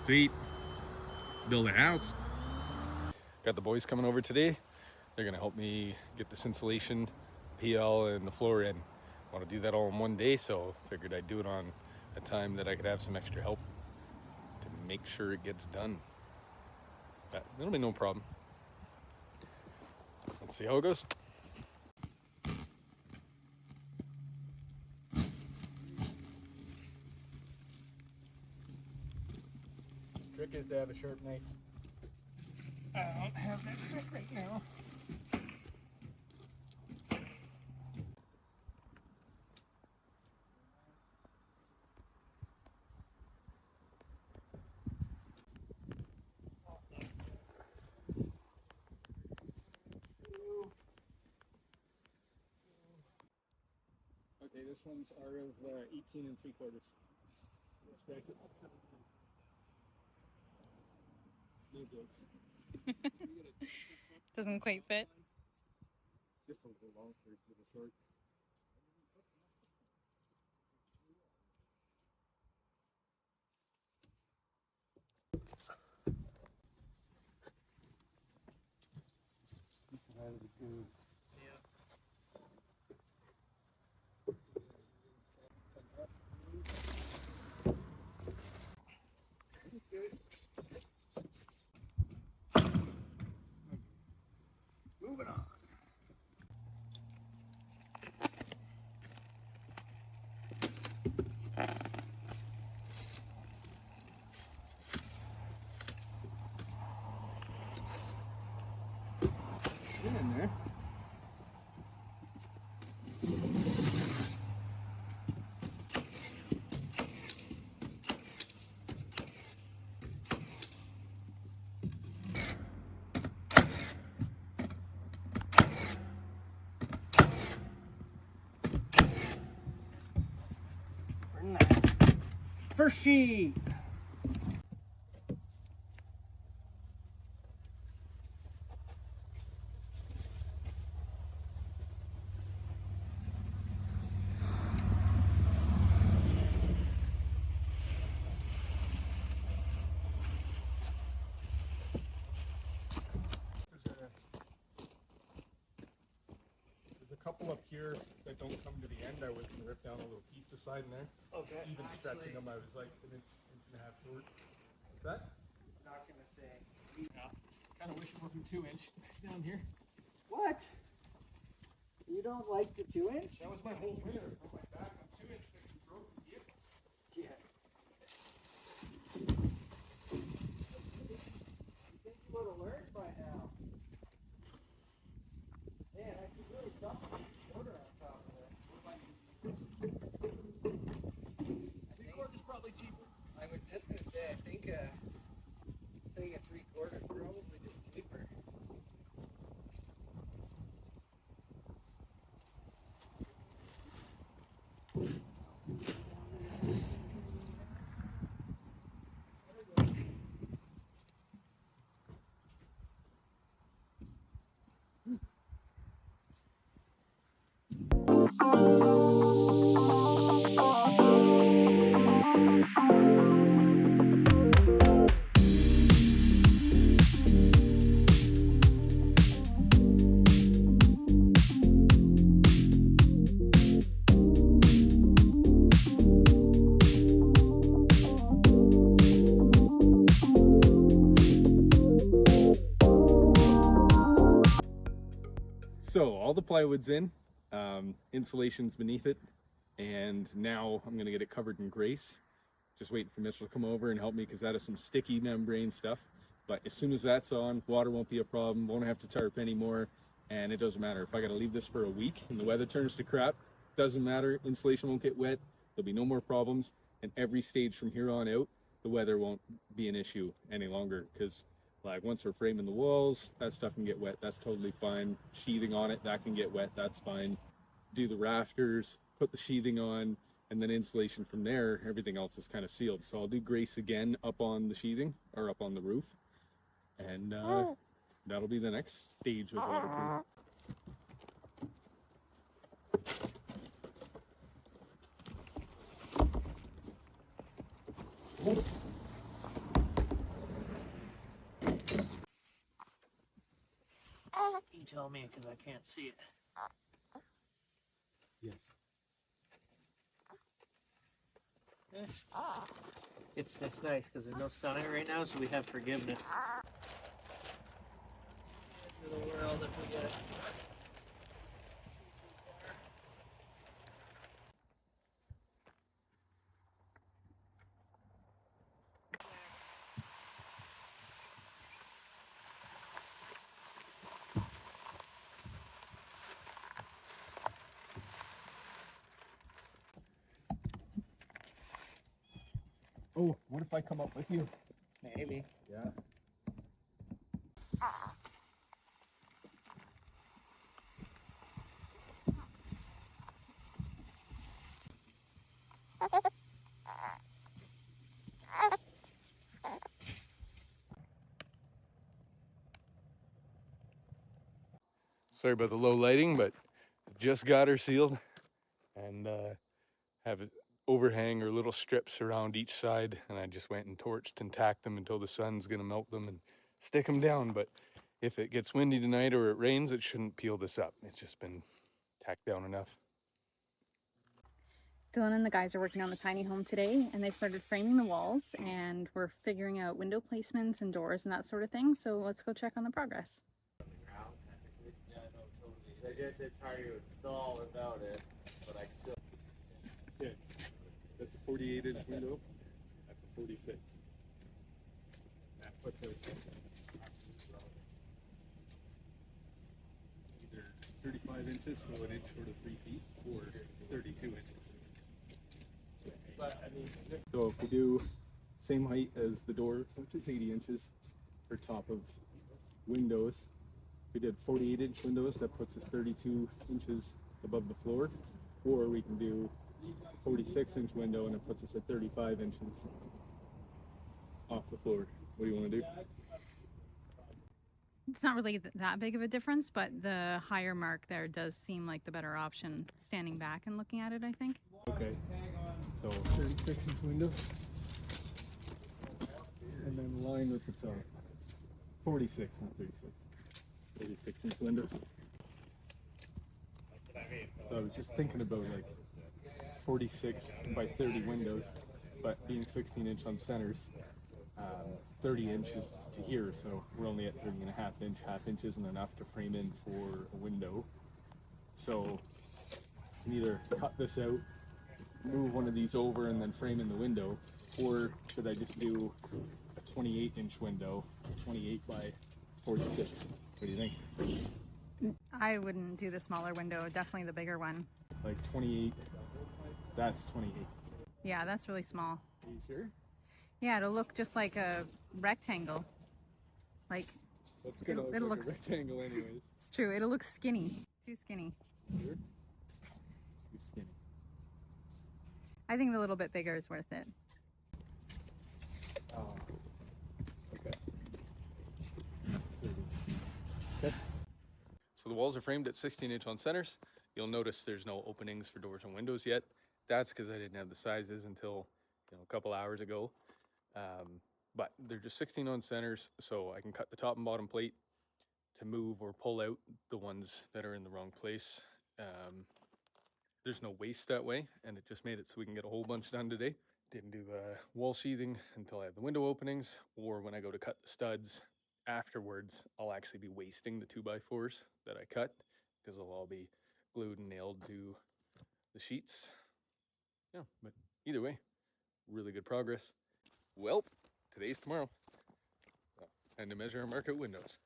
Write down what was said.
Sweet. Build a house. Got the boys coming over today. They're gonna help me get this insulation, PL, and the floor in. I want to do that all in one day, so figured I'd do it on a time that I could have some extra help to make sure it gets done. But it'll be no problem. Let's see how it goes. Trick is to have a sharp knife. I don't have that trick right now. Okay, this one's R of 18 3/4. No jokes. Doesn't quite fit. Just a little long for a little short. Moving on. Get in there. First sheet. There's a couple up here that don't come to the end. I was going to rip down a little piece beside in there. Okay. Even stretching them, I was like an inch and a half short. What's that? I'm not gonna say. Yeah. Kind of wish it wasn't 2-inch down here. What? You don't like the 2-inch? That was my whole winter on my back on 2-inch fixing broken gear. Yeah. You think you would have learned by now? Man, I could really dump the shoulder on top of it. 3/4 is probably cheaper. I was just gonna say, I think a 3/4 probably just cheaper. So all the plywood's in, insulation's beneath it, and now I'm gonna get it covered in grease. Just waiting for Mitchell to come over and help me because that is some sticky membrane stuff. But as soon as that's on, water won't be a problem, won't have to tarp anymore, and it doesn't matter. If I gotta leave this for a week and the weather turns to crap, doesn't matter, insulation won't get wet, there'll be no more problems, and every stage from here on out, the weather won't be an issue any longer because like once we're framing the walls, that stuff can get wet, that's totally fine. Sheathing on it, that can get wet, that's fine. Do the rafters, put the sheathing on, and then insulation from there, everything else is kind of sealed. So I'll do grease again up on the sheathing, or up on the roof, and that'll be the next stage of waterproof. You tell me, because I can't see it. Yes. It's nice because there's no sun right now, so we have forgiveness. Into the world if we get it. Oh, what if I come up with you? Maybe. Yeah. Sorry about the low lighting, but just got her sealed and have it overhang or little strips around each side, and I just went and torched and tacked them until the sun's gonna melt them and stick them down. But if it gets windy tonight or it rains, it shouldn't peel this up. It's just been tacked down enough. Dylan and the guys are working on the tiny home today, and they've started framing the walls, and we're figuring out window placements and doors and that sort of thing. So let's go check on the progress. I guess it's hard to install without it, but I still. Okay, that's a 48-inch window. That's a 46. That puts us either 35 inches, so an inch short of 3 feet, or 32 inches. So if we do same height as the door, which is 80 inches for top of windows, we did 48-inch windows, that puts us 32 inches above the floor, or we can do 46-inch window and it puts us at 35 inches off the floor. What do you want to do? It's not really that big of a difference, but the higher mark there does seem like the better option standing back and looking at it, I think. Okay, so 36-inch windows, and then line with the top. 46, not 36. 36-inch windows. So I was just thinking about like 46 by 30 windows, but being 16-inch on centers, 30 inches to here, so we're only at 30 and a half inch. Half inch isn't enough to frame in for a window. So you can either cut this out, move one of these over and then frame in the window, or should I just do a 28-inch window, 28 by 46? What do you think? I wouldn't do the smaller window, definitely the bigger one. Like 28, that's 28. Yeah, that's really small. Are you sure? Yeah, it'll look just like a rectangle. Like, That's gonna look like a rectangle anyways. It's true, it'll look skinny. Too skinny. Sure? Too skinny. I think the little bit bigger is worth it. Oh, okay. 30. Okay. So the walls are framed at 16-inch on centers. You'll notice there's no openings for doors and windows yet. That's because I didn't have the sizes until a couple hours ago. But they're just 16 on centers, so I can cut the top and bottom plate to move or pull out the ones that are in the wrong place. There's no waste that way, and it just made it so we can get a whole bunch done today. Didn't do the wall sheathing until I have the window openings, or when I go to cut the studs afterwards, I'll actually be wasting the 2x4s that I cut because they'll all be glued and nailed to the sheets. Yeah, but either way, really good progress. Well, today's tomorrow. Time to measure and mark out windows.